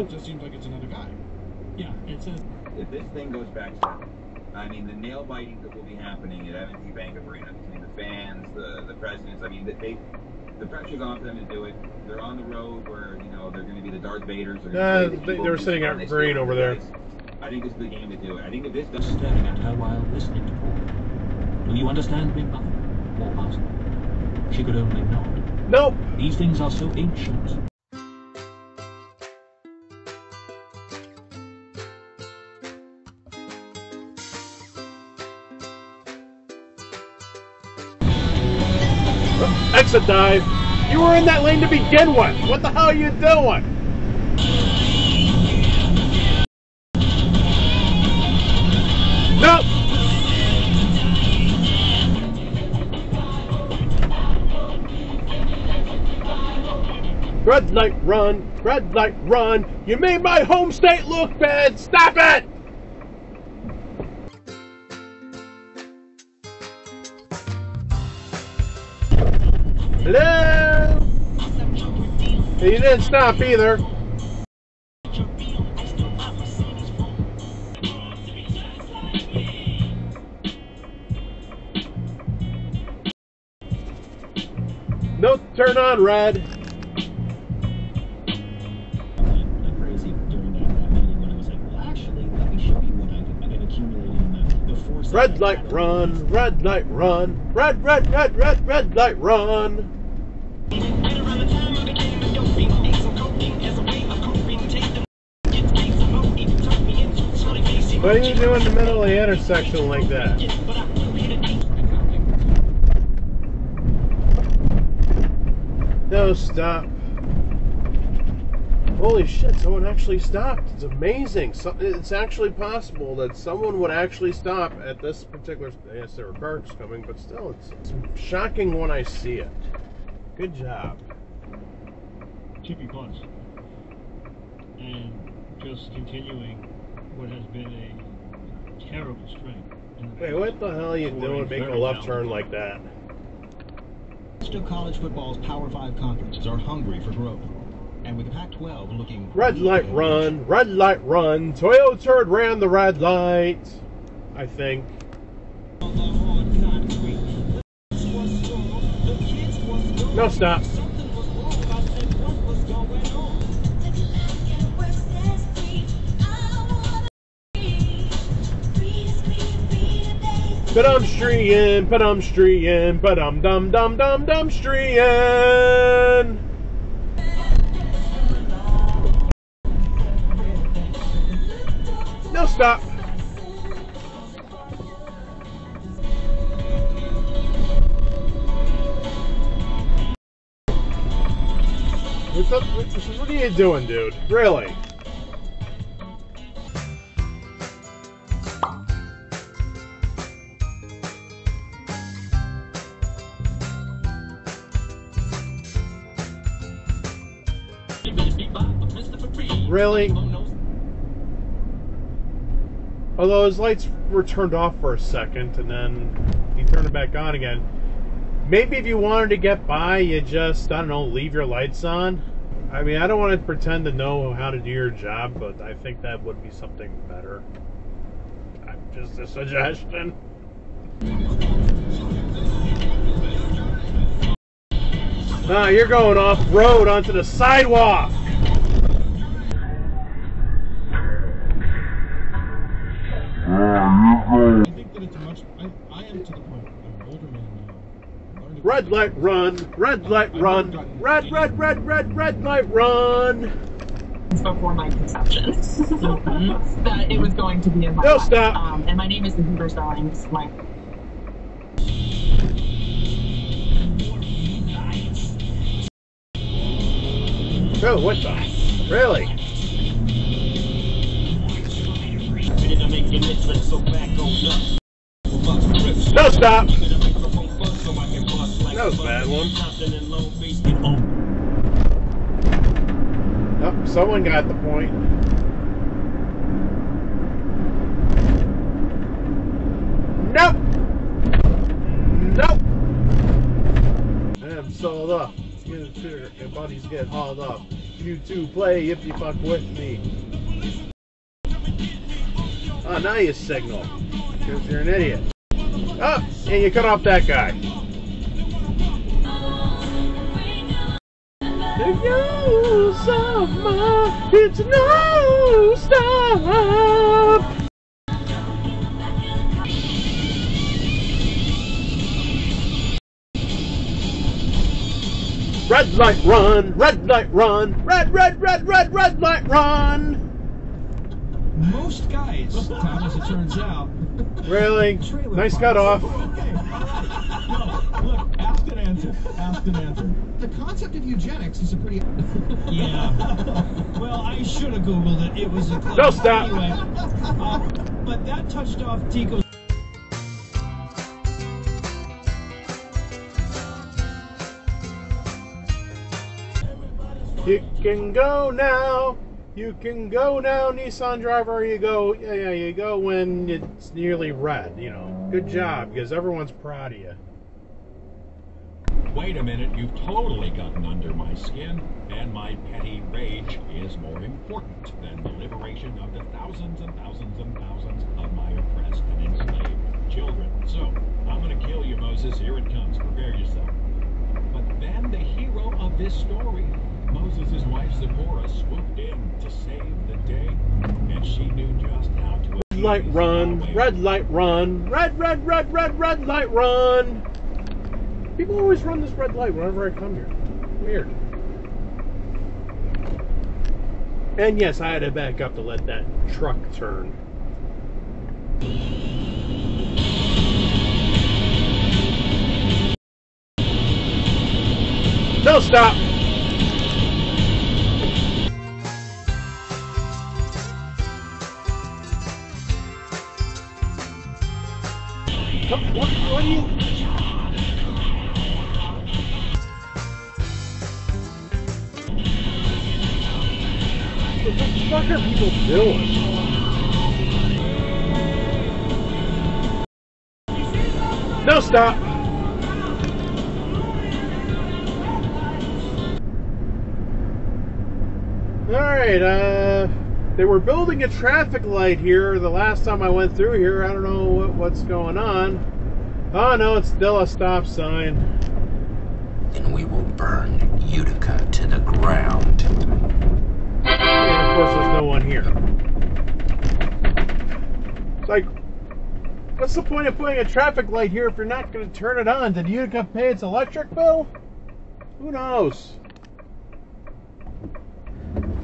Hello? It just seems like it's another guy. Yeah, it's a... If this thing goes back south, I mean, the nail biting that will be happening at M&T Bank Arena between the fans, the presidents, I mean, the pressure's on for them to do it. They're on the road where, you know, they're going to be the Darth Vaders. They were sitting at green over there. I think this is the game to do it. I think if this Just staring at her while listening to Paul. Do you understand, Big Mother? Paul asked. She could only nod. Nope. These things are so ancient. Exit dive. You were in that lane to begin with. What the hell are you doing? Nope. Red light run. Red light run. You made my home state look bad. Stop it. Hello? You didn't stop either. No turn on red. Crazy during that meeting when I was like, well, actually, let me show you what I've been accumulating the force. Red light run, red light run, red light run. What are you doing in the middle of the intersection like that? No, stop. Holy shit, someone actually stopped. It's amazing. It's actually possible that someone would actually stop at this particular... Yes, there are cars coming, but still, it's shocking when I see it. Good job. Chippy Plus. And just continuing what has been a terrible strength. Wait, what the hell are you doing making a left turn like that? Still, college football's Power 5 conferences are hungry for growth. And with the Pac-12 looking... Red light run, red light run. Toyota turd ran the red light. I think. No, stop. Pedestrian, pedestrian, pedum dum dum dum dumpstrian. No, stop. What are you doing, dude? Really? Really? Although his lights were turned off for a second and then he turned it back on again. Maybe if you wanted to get by, you just, I don't know, leave your lights on. I mean, I don't want to pretend to know how to do your job, but I think that would be something better. Just a suggestion. Nah, you're going off-road onto the sidewalk. I think that it's much... I am to the point, I'm an older man now. Red light run, red light run, red light run. Before my conception, that it was going to be in my No, life. stop. And my name is Huber Stallings. Oh, what the? Really? No, stop. That was a bad one. Oh, someone got the point. Nope. Nope. I'm sold up. Your buddies get hauled up. you to play if you fuck with me. Oh, now you signal. Because you're an idiot. Oh, and you cut off that guy. The use of my, it's no stop. Red light run, red light run, red light run. Most guys, Tom, as it turns out. Really? Nice cut off. Okay. No, look, ask and answer. Ask and answer. The concept of eugenics is a pretty. Yeah. Well, I should have Googled it. It was a club. No, stop. Anyway, but that touched off Tico's. You can go now. You can go now, Nissan driver. You go, yeah, you go when it's nearly red. You know, good job, because everyone's proud of you. Wait a minute, you've totally gotten under my skin, and my petty rage is more important than the liberation of the thousands and thousands and thousands of my oppressed and enslaved children. So, I'm gonna kill you, Moses. Here it comes. Prepare yourself. But then the hero of this story, Moses' wife Zipporah, swooped in to save the day, and she knew just how to... Red light run, red light run, red light run. People always run this red light whenever I come here. Weird. And yes, I had to back up to let that truck turn. No, stop! What are you... What the fuck are people doing? No, stop! Alright, they were building a traffic light here the last time I went through here. I don't know what's going on. Oh no, it's still a stop sign. And we will burn Utica to the ground. And of course there's no one here. It's like, what's the point of putting a traffic light here if you're not going to turn it on? Did Utica pay its electric bill? Who knows?